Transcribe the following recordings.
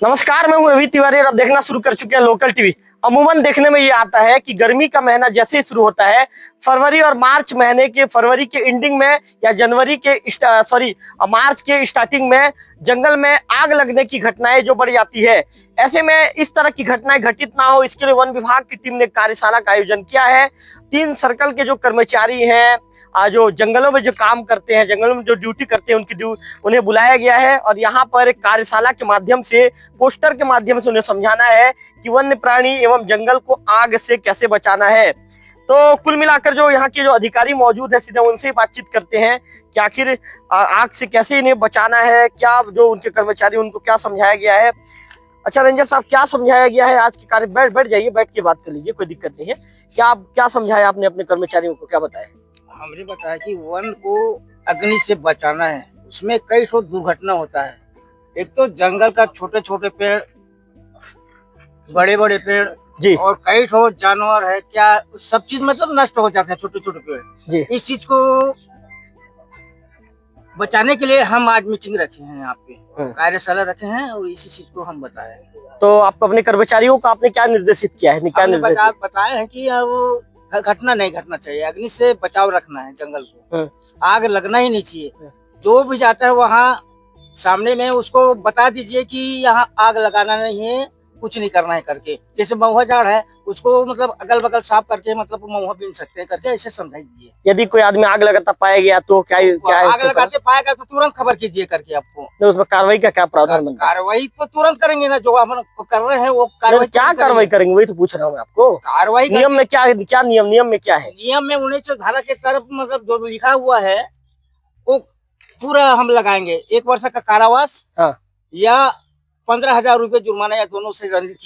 नमस्कार, मैं हूं रवि तिवारी और अब देखना शुरू कर चुके हैं लोकल टीवी। अमूमन देखने में ये आता है कि गर्मी का महीना जैसे ही शुरू होता है, फरवरी और मार्च महीने के फरवरी के एंडिंग में या जनवरी के मार्च के स्टार्टिंग में जंगल में आग लगने की घटनाएं जो बढ़ जाती है। ऐसे में इस तरह की घटनाएं घटित ना हो, इसके लिए वन विभाग की टीम ने कार्यशाला का आयोजन किया है। 3 सर्कल के जो कर्मचारी हैं, जो जंगलों में जो काम करते हैं, जंगलों में जो ड्यूटी करते हैं, उन्हें बुलाया गया है और यहाँ पर एक कार्यशाला के माध्यम से, पोस्टर के माध्यम से उन्हें समझाना है कि वन्य प्राणी एवं जंगल को आग से कैसे बचाना है। तो कुल मिलाकर जो यहाँ के जो अधिकारी मौजूद है, सीधे उनसे बातचीत करते हैं कि आखिर आग से कैसे इन्हें बचाना है, क्या जो उनके कर्मचारी उनको क्या समझाया गया है। अच्छा रेंजर साहब, क्या समझाया गया है आज के कार्य? बैठ जाइए, बैठ के बात कर लीजिए, कोई दिक्कत नहीं है। क्या समझाया आपने अपने कर्मचारियों को, क्या बताया? हमने बताया कि वन को अग्नि से बचाना है। उसमें कई ठो दुर्घटना होता है। एक तो जंगल का छोटे छोटे पेड़, बड़े बड़े पेड़ जी, और कई ठो जानवर है, क्या सब चीज मतलब नष्ट हो जाते हैं, छोटे छोटे पेड़ जी। इस चीज को बचाने के लिए हम आज मीटिंग रखे हैं, यहाँ पे कार्यशाला रखे हैं और इसी चीज को हम बताए। तो आप अपने कर्मचारियों को आपने क्या निर्देशित किया है? बताए हैं कि वो घटना नहीं घटना चाहिए, अग्नि से बचाव रखना है जंगल को, आग लगना ही नहीं चाहिए। जो भी जाता है वहाँ सामने में उसको बता दीजिए कि यहाँ आग लगाना नहीं है, कुछ नहीं करना है करके। जैसे महुआ झाड़ है, उसको मतलब अगल बगल साफ करके मतलब महुआ बीन सकते हैं करके, ऐसे समझाई दीजिए। यदि कोई आदमी आग लगाता पाया गया तो क्या आग लगाते पाएगा तो तुरंत खबर कीजिए करके आपको। तो उसमें कार्रवाई का क्या प्रावधान बनता है? कार्रवाई तो तुरंत करेंगे ना, जो हम कर रहे हैं वो कार्रवाई। क्या कार्रवाई करेंगे, वही तो पूछ रहा हूँ मैं आपको। कार्रवाई नियम में क्या नियम में क्या है? नियम में 19 धारा के तरफ मतलब जो लिखा हुआ है वो पूरा हम लगाएंगे। 1 वर्ष का कारावास या 15,000 रुपए जुर्माना या दोनों से दंडित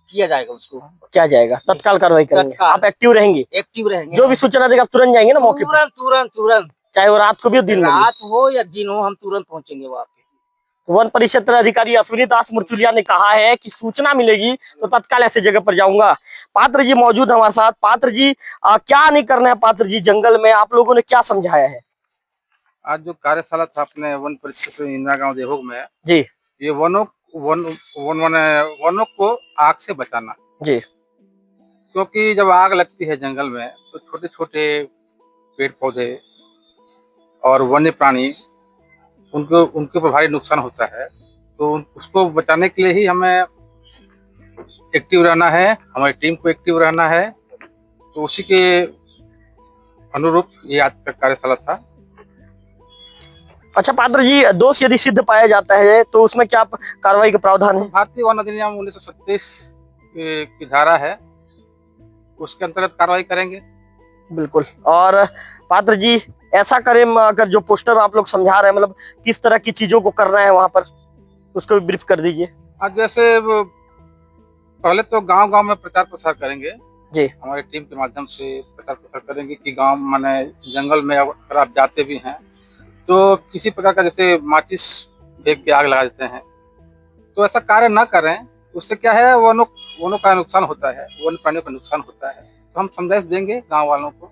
किया जाएगा। उसको क्या जाएगा? तत्काल कार्रवाई करेंगे। आप एक्टिव रहेंगे? एक्टिव रहेंगे। जो भी सूचना देगा तुरंत जाएंगे ना मौके पर? तुरंत, चाहे वो रात को भी दिन रात हो या दिन हो, हम तुरंत पहुंचेंगे वहाँ पे। वन परिक्षेत्र अधिकारी अश्विनी दास मुर्चुलिया ने कहा है कि सूचना मिलेगी तो तत्काल ऐसे जगह पर जाऊंगा। पात्र जी मौजूद हमारे साथ। पात्र जी, क्या नहीं करना है पात्र जी जंगल में? आप लोगों ने क्या समझाया है? आज जो कार्यशाला था अपने वन परिक्षेत्र इंदिरा गांव देवोग में जी, ये वनों को आग से बचाना जी, क्योंकि जब आग लगती है जंगल में तो छोटे छोटे पेड़ पौधे और वन्य प्राणी उनके ऊपर भारी नुकसान होता है। तो उसको बचाने के लिए ही हमें एक्टिव रहना है, हमारी टीम को एक्टिव रहना है। तो उसी के अनुरूप ये आज का कार्यशाला था। अच्छा पात्र जी, दोष यदि सिद्ध पाया जाता है तो उसमें क्या कार्रवाई का प्रावधान है? भारतीय वन अधिनियम 1937 की धारा है, उसके अंतर्गत कार्रवाई करेंगे। बिल्कुल। और पात्र जी, ऐसा करें अगर जो पोस्टर आप लोग समझा रहे हैं, मतलब किस तरह की चीजों को करना है वहां पर, उसको भी ब्रीफ कर दीजिए। आज जैसे पहले तो गांव गांव में प्रचार प्रसार करेंगे जी, हमारी टीम के माध्यम से प्रचार प्रसार करेंगे कि गांव माने जंगल में अगर आप जाते भी हैं तो किसी प्रकार का जैसे माचिस फेंक के आग लगा देते हैं, तो ऐसा कार्य ना करें। उससे क्या है, वनों का नुकसान होता है, वन्य प्राणियों का नुकसान होता है। तो हम समझाइश देंगे, गांव वालों को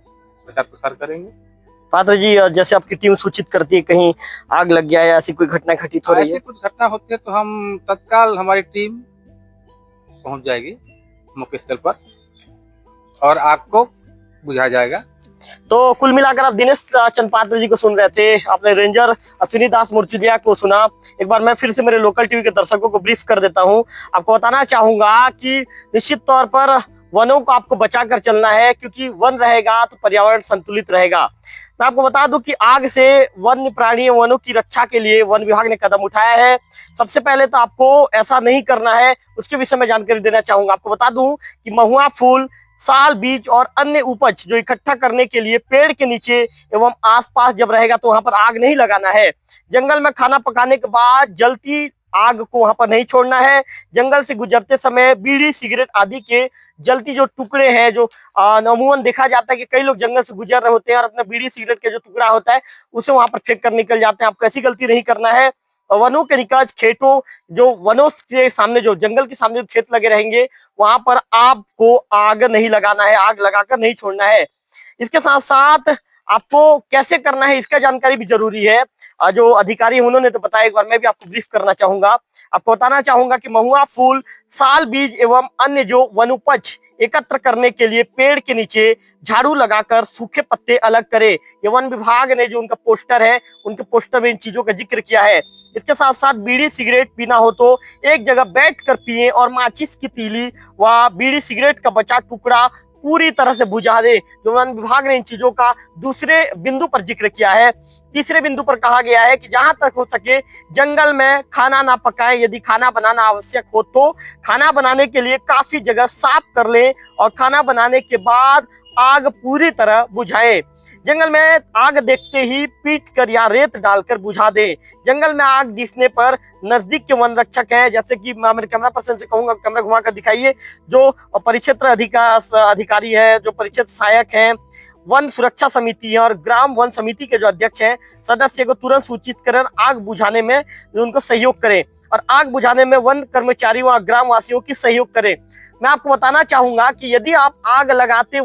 प्रचार प्रसार करेंगे। पात्र जी, जैसे आपकी टीम सूचित करती है कहीं आग लग गया या ऐसी कोई घटना घटित हो रही है? ऐसी कुछ घटना होती है तो हम तत्काल हमारी टीम पहुंच जाएगी मौके स्थल पर और आग को बुझाया जाएगा। तो कुल मिलाकर आप दिनेश चंद पात्र जी को सुन रहे थे, आपने रेंजर अश्विनी दास मुर्चुलिया को सुना। एक बार मैं फिर से मेरे लोकल टीवी के दर्शकों को ब्रीफ कर देता हूं। आपको बताना चाहूंगा कि निश्चित तौर पर वनों को आपको बचा कर चलना है, क्योंकि वन रहेगा तो पर्यावरण संतुलित रहेगा। मैं आपको बता दूं कि आग से वन्य प्राणी वनों की रक्षा के लिए वन विभाग ने कदम उठाया है। सबसे पहले तो आपको ऐसा नहीं करना है, उसके विषय में जानकारी देना चाहूंगा। आपको बता दूं कि महुआ फूल, साल, बीज और अन्य उपज जो इकट्ठा करने के लिए पेड़ के नीचे एवं आसपास जब रहेगा तो वहां पर आग नहीं लगाना है। जंगल में खाना पकाने के बाद जलती आग को वहां पर नहीं छोड़ना है। जंगल से गुजरते समय बीड़ी, सिगरेट आदि के जलती जो टुकड़े हैं, जो अमूमन देखा जाता है कि कई लोग जंगल से गुजर रहे होते हैं और अपना बीड़ी सिगरेट के जो टुकड़ा होता है उसे वहां पर फेंक कर निकल जाते हैं। आपको ऐसी गलती नहीं करना है। वनों के निकाज खेतों, जो वनों के सामने, जो जंगल के सामने जो खेत लगे रहेंगे वहां पर आपको आग नहीं लगाना है, आग लगाकर नहीं छोड़ना है। इसके साथ साथ आपको कैसे करना है इसका जानकारी भी जरूरी है। जो अधिकारी उन्होंने तो बताया, एक बार मैं भी आपको ब्रीफ करना चाहूंगा। आपको बताना चाहूंगा कि महुआ फूल, साल बीज एवं अन्य जो वनोपज एकत्र करने के लिए पेड़ के नीचे झाड़ू लगाकर सूखे पत्ते अलग करे। ये वन विभाग ने जो उनका पोस्टर है, उनके पोस्टर में इन चीजों का जिक्र किया है। इसके साथ साथ बीड़ी सिगरेट पीना हो तो एक जगह बैठकर पिए और माचिस की तीली व बीड़ी सिगरेट का बचा टुकड़ा पूरी तरह से बुझा दे। जो वन विभाग ने इन चीजों का दूसरे बिंदु पर जिक्र किया है। तीसरे बिंदु पर कहा गया है कि जहां तक हो सके जंगल में खाना ना पकाएं। यदि खाना बनाना आवश्यक हो तो खाना बनाने के लिए काफी जगह साफ कर लें और खाना बनाने के बाद आग पूरी तरह बुझाएं। जंगल में आग देखते ही पीट कर या रेत डालकर बुझा दे। जंगल में आग दिखने पर नजदीक के वन रक्षक हैं, जैसे कि मैं मेरे कैमरा पर्सन से कहूंगा कैमरा घुमा कर दिखाइए, जो परिक्षेत्र अधिकारी है, जो परिक्षेत्र सहायक हैं, वन सुरक्षा समिति है और ग्राम वन समिति के जो अध्यक्ष हैं, सदस्य को तुरंत सूचित कर आग बुझाने में उनको सहयोग करें और आग बुझाने में वन कर्मचारियों और ग्राम वासियों की सहयोग करें। मैं आपको बताना चाहूंगा कि यदि आप आग लगाते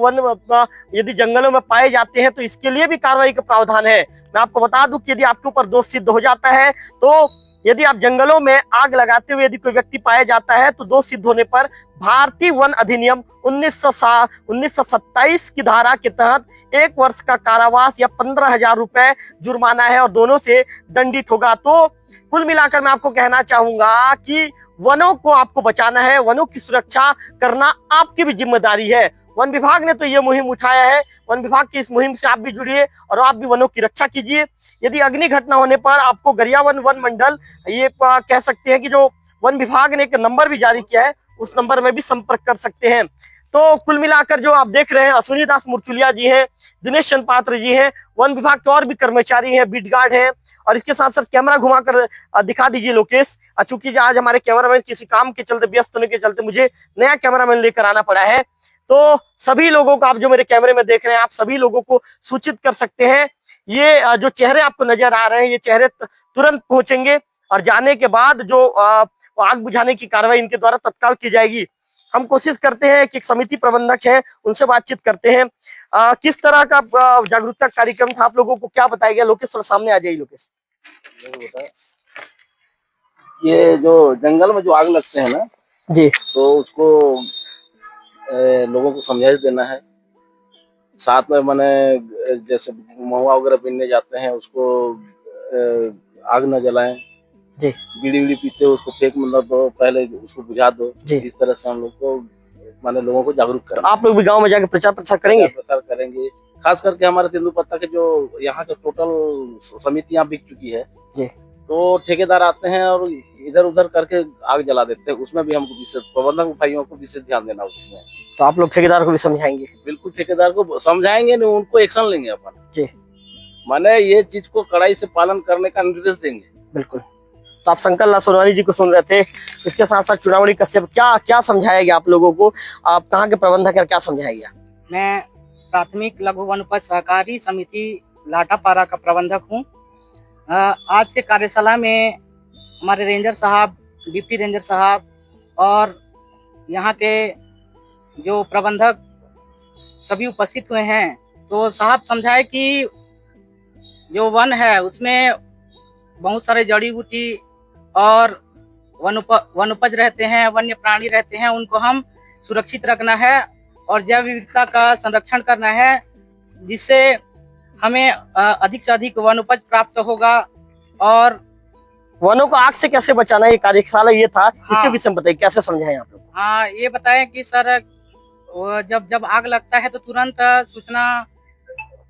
यदि जंगलों में पाए जाते हैं तो इसके लिए भी कार्रवाई का प्रावधान है। मैं आपको बता दूं कि यदि आपके ऊपर दोष सिद्ध हो जाता है तो यदि आप जंगलों में आग लगाते हुए यदि कोई व्यक्ति पाया जाता है तो दोष सिद्ध होने पर भारतीय वन अधिनियम 1927 की धारा के तहत 1 वर्ष का कारावास या 15,000 रुपए जुर्माना है और दोनों से दंडित होगा। तो कुल मिलाकर मैं आपको कहना चाहूंगा कि वनों को आपको बचाना है, वनों की सुरक्षा करना आपकी भी जिम्मेदारी है। वन विभाग ने तो ये मुहिम उठाया है, वन विभाग की इस मुहिम से आप भी जुड़िए और आप भी वनों की रक्षा कीजिए। यदि अग्नि घटना होने पर आपको गरियाबंद वन मंडल ये कह सकते हैं कि जो वन विभाग ने एक नंबर भी जारी किया है, उस नंबर में भी संपर्क कर सकते हैं। तो कुल मिलाकर जो आप देख रहे हैं, अश्विनी दास मुर्चुलिया जी हैं, दिनेश चंद पात्र जी हैं, वन विभाग के और भी कर्मचारी हैं, बीट गार्ड हैं और इसके साथ साथ कैमरा घुमाकर दिखा दीजिए लोकेश। चूंकि आज हमारे कैमरामैन किसी काम के चलते, व्यस्त होने के चलते मुझे नया कैमरामैन लेकर आना पड़ा है। तो सभी लोगों को, आप जो मेरे कैमरे में देख रहे हैं, आप सभी लोगों को सूचित कर सकते हैं। ये जो चेहरे आपको नजर आ रहे हैं, ये चेहरे तुरंत पहुंचेंगे और जाने के बाद जो आग बुझाने की कार्रवाई इनके द्वारा तत्काल की जाएगी। हम कोशिश करते हैं कि एक समिति प्रबंधक है, उनसे बातचीत करते हैं। किस तरह का जागरूकता कार्यक्रम था, आप लोगों को क्या बताया गया? लोकेश थोड़ा सामने आ जाइए। लोकेश, ये जो जंगल में जो आग लगते हैं ना जी, तो उसको लोगों को समझाइश देना है। साथ में मैंने जैसे महुआ वगैरह पीने जाते हैं उसको आग न जलाएं जी। बीड़ी वीड़ी पीते हो उसको फेंक मतलब दो, पहले उसको बुझा दो जी। इस तरह से हम लोग को माने लोगों को जागरूक करना। आप लोग भी गांव में जाकर प्रचार प्रसार करेंगे? प्रसार करेंगे। खास करके हमारे तेंदुपत्ता के जो यहाँ के टोटल समितियां बिक चुकी है जी, तो ठेकेदार आते हैं और इधर उधर करके आग जला देते हैं। उसमें भी हमको विशेष प्रबंधक भाइयों को विशेष ध्यान देना उसमें। तो आप लोग ठेकेदार को भी समझाएंगे? बिल्कुल, ठेकेदार को समझाएंगे, नहीं उनको एक्शन लेंगे अपन जी। माने ये चीज को कड़ाई से पालन करने का निर्देश देंगे। बिल्कुल। तो आप शंकर लाल सोनवानी जी को सुन रहे थे। इसके साथ साथ चुनावणी कश्यप, क्या क्या समझाया गया आप लोगों को? आप कहाँ के प्रबंधक हैं, क्या समझाया गया? मैं प्राथमिक लघु वनोपज सहकारी समिति लाटापारा का प्रबंधक हूँ। आज के कार्यशाला में हमारे रेंजर साहब, डिप्टी रेंजर साहब और यहाँ के जो प्रबंधक सभी उपस्थित हुए हैं। तो साहब समझाए कि जो वन है उसमें बहुत सारे जड़ी बूटी और वनोपज रहते हैं, वन्य प्राणी रहते हैं, उनको हम सुरक्षित रखना है और जैव विविधता का संरक्षण करना है, जिससे हमें अधिक से अधिक वनोपज प्राप्त होगा। और वनों को आग से कैसे बचाना, ये कार्यशाला ये था, इसके हाँ। विषय में बताइए, कैसे समझाएं आप लोग? हाँ, ये बताएं कि सर जब आग लगता है तो तुरंत सूचना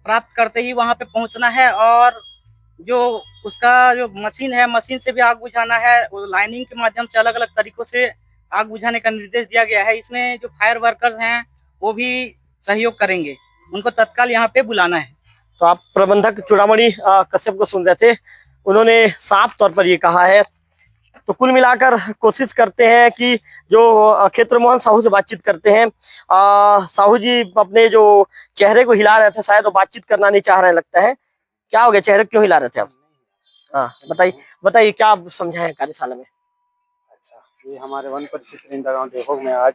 प्राप्त करते ही वहां पे पहुंचना है और जो उसका जो मशीन है, मशीन से भी आग बुझाना है। लाइनिंग के माध्यम से अलग अलग तरीकों से आग बुझाने का निर्देश दिया गया है। इसमें जो फायर वर्कर्स हैं वो भी सहयोग करेंगे, उनको तत्काल यहाँ पे बुलाना है। तो आप प्रबंधक चूड़ामणि कश्यप को सुन रहे थे, उन्होंने साफ तौर पर ये कहा है। तो कुल मिलाकर कोशिश करते हैं कि जो क्षेत्र मोहन साहू से बातचीत करते हैं। साहू जी अपने जो चेहरे को हिला रहे थे, शायद वो बातचीत करना नहीं चाह रहे लगता है। क्या हो गया, चेहरे क्यों हिला रहे थे आप? हाँ, बताइए क्या आप समझाएं कार्यशाला में? अच्छा, ये हमारे वन परिक्षेत्र इंदिरा गांव देवभोग में आज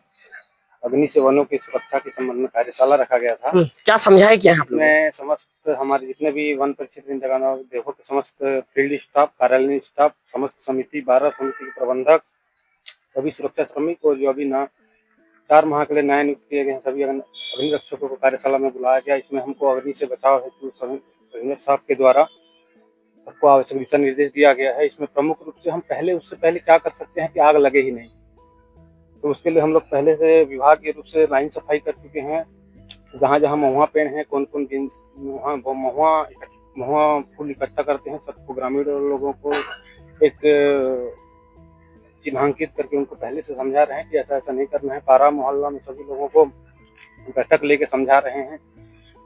अग्नि से वनों की सुरक्षा के संबंध में कार्यशाला रखा गया था। क्या समझाए क्या है आप लोगों को? इसमें समस्त हमारे जितने भी वन परिक्षेत्र देखो के समस्त फील्ड स्टाफ, कार्यालयीन स्टाफ, समस्त समिति, 12 समिति के प्रबंधक, सभी सुरक्षा श्रमिक और जो अभी 4 माह के लिए नए नियुक्त किए गए हैं सभी अग्नि रक्षकों को कार्यशाला में बुलाया गया। इसमें हमको अग्नि से बचाव हेतु सभी साहब के द्वारा सबको आवश्यक दिशा निर्देश दिया गया है। इसमें प्रमुख रूप से हम उससे पहले क्या कर सकते हैं कि आग लगे ही नहीं, तो उसके लिए हम लोग पहले से विभाग के रूप से लाइन सफाई कर चुके हैं। जहाँ जहाँ महुआ पेड़ हैं, कौन कौन दिन महुआ फूल इकट्ठा करते हैं, सबको ग्रामीण लोगों को एक चिन्हांकित करके उनको पहले से समझा रहे हैं कि ऐसा ऐसा नहीं करना है। पारा मोहल्ला में सभी लोगों को बैठक लेके समझा रहे हैं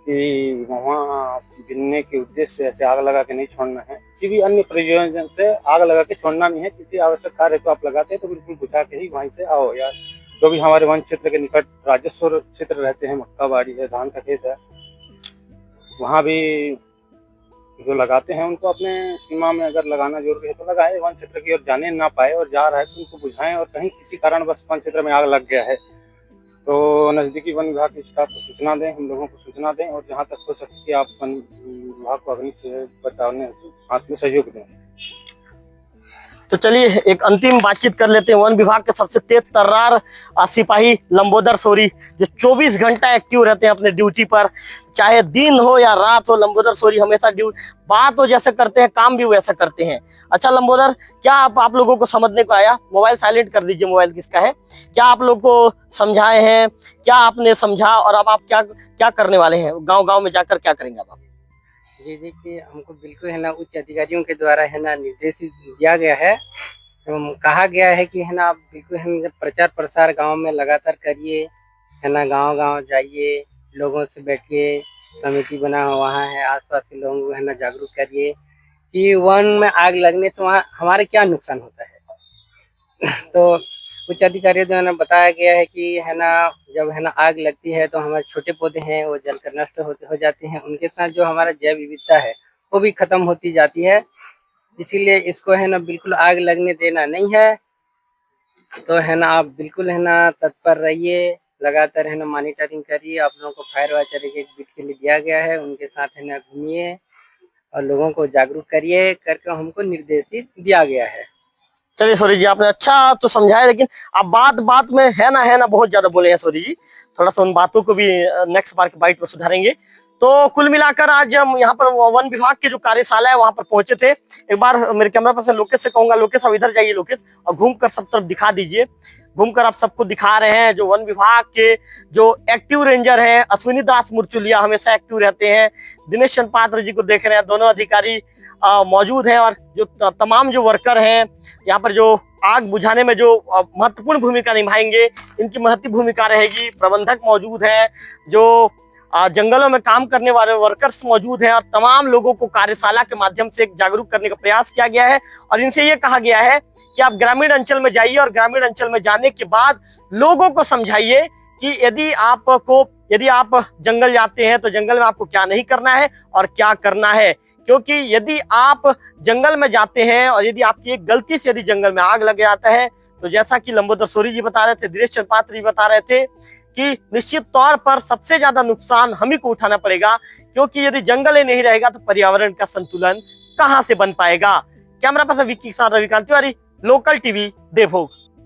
कि महुआ गिनने के उद्देश्य से ऐसे आग लगा के नहीं छोड़ना है, किसी भी अन्य प्रयोजन से आग लगा के छोड़ना नहीं है। किसी आवश्यक कार्य को आप लगाते हैं तो बिल्कुल बुझा के ही वहीं से आओ। या जो भी हमारे वन क्षेत्र के निकट राजस्व क्षेत्र रहते हैं, मक्का बाड़ी है, धान का खेत है, वहाँ भी जो लगाते हैं उनको अपने सीमा में अगर लगाना जरूरी है तो लगाए। वन क्षेत्र की ओर जाने ना पाए और जा रहा है तो उनको बुझाएं। और कहीं किसी कारण बस वन क्षेत्र में आग लग गया है तो नजदीकी वन विभाग के स्टाफ को सूचना दें, हम लोगों को सूचना दें और जहाँ तक हो सके कि आप वन विभाग को अग्नि से बचाने हाथ में सहयोग दें। तो चलिए एक अंतिम बातचीत कर लेते हैं वन विभाग के सबसे तेज तर्रार सिपाही लंबोदर सोरी, जो 24 घंटा एक्टिव रहते हैं अपने ड्यूटी पर, चाहे दिन हो या रात हो। लंबोदर सोरी हमेशा बात हो जैसे करते हैं, काम भी वैसा करते हैं। अच्छा लंबोदर, क्या आप लोगों को समझने को आया? मोबाइल साइलेंट कर दीजिए, मोबाइल किसका है। क्या आप लोग को समझाए हैं, क्या आपने समझा और अब आप क्या करने वाले हैं? गाँव गाँव में जाकर क्या करेंगे आप? जी देखिए, हमको बिल्कुल है ना उच्च अधिकारियों के द्वारा है ना निर्देशित दिया गया है, तो कहा गया है कि है ना आप बिल्कुल है ना प्रचार प्रसार गांव में लगातार करिए, है ना गांव गांव जाइए, लोगों से बैठिए, समिति बना हुआ वहाँ है, आसपास के लोगों को है ना जागरूक करिए कि वन में आग लगने से वहाँ हमारे क्या नुकसान होता है। तो उच्च अधिकारियों द्वारा बताया गया है कि है ना जब है ना आग लगती है तो हमारे छोटे पौधे हैं वो जलकर नष्ट हो जाते हैं, उनके साथ जो हमारा जैव विविधता है वो भी खत्म होती जाती है। इसीलिए इसको है ना बिल्कुल आग लगने देना नहीं है। तो है ना आप बिल्कुल है ना तत्पर रहिए, लगातार है ना मॉनिटरिंग करिए। आप लोगों को फायर वाचर एक बिट के लिए दिया गया है, उनके साथ है ना घूमिए और लोगों को जागरूक करिए करके हमको निर्देशित दिया गया है। चलिए सोरी जी, आपने अच्छा तो समझाया, लेकिन आप बात में है ना बहुत ज्यादा बोले हैं सोरी जी। थोड़ा सा उन बातों को भी नेक्स्ट बार की बाइट में सुधारेंगे। तो कुल मिलाकर आज हम यहाँ पर वन विभाग की जो कार्यशाला है वहां पर पहुंचे थे। एक बार मेरे कैमरा पर्सन लोकेश से कहूंगा, लोकेश अब इधर जाइए लोकेश, और घूमकर सब तरफ दिखा दीजिए। घूमकर आप सबको दिखा रहे हैं जो वन विभाग के जो एक्टिव रेंजर हैं, अश्विनी दास मुर्चुलिया हमेशा एक्टिव रहते हैं। दिनेश चंद पात्र जी को देख रहे हैं, दोनों अधिकारी मौजूद हैं। और जो तमाम जो वर्कर हैं यहाँ पर जो आग बुझाने में जो महत्वपूर्ण भूमिका निभाएंगे, इनकी महत्वपूर्ण भूमिका रहेगी। प्रबंधक मौजूद हैं, जो जंगलों में काम करने वाले वर्कर्स मौजूद हैं, और तमाम लोगों को कार्यशाला के माध्यम से जागरूक करने का प्रयास किया गया है। और इनसे ये कहा गया है कि आप ग्रामीण अंचल में जाइए और ग्रामीण अंचल में जाने के बाद लोगों को समझाइए कि यदि आप जंगल जाते हैं तो जंगल में आपको क्या नहीं करना है और क्या करना है। क्योंकि यदि आप जंगल में जाते हैं और यदि आपकी एक गलती से यदि जंगल में आग लग जाता है, तो जैसा कि लंबोदर सोरी जी बता रहे थे, दिनेश चंद पात्र जी बता रहे थे कि निश्चित तौर पर सबसे ज्यादा नुकसान हम ही को उठाना पड़ेगा। क्योंकि यदि जंगल ही नहीं रहेगा तो पर्यावरण का संतुलन कहां से बन पाएगा। कैमरा पर्सन विक्की के साथ रविकांत तिवारी, लोकल टीवी, देवभोग।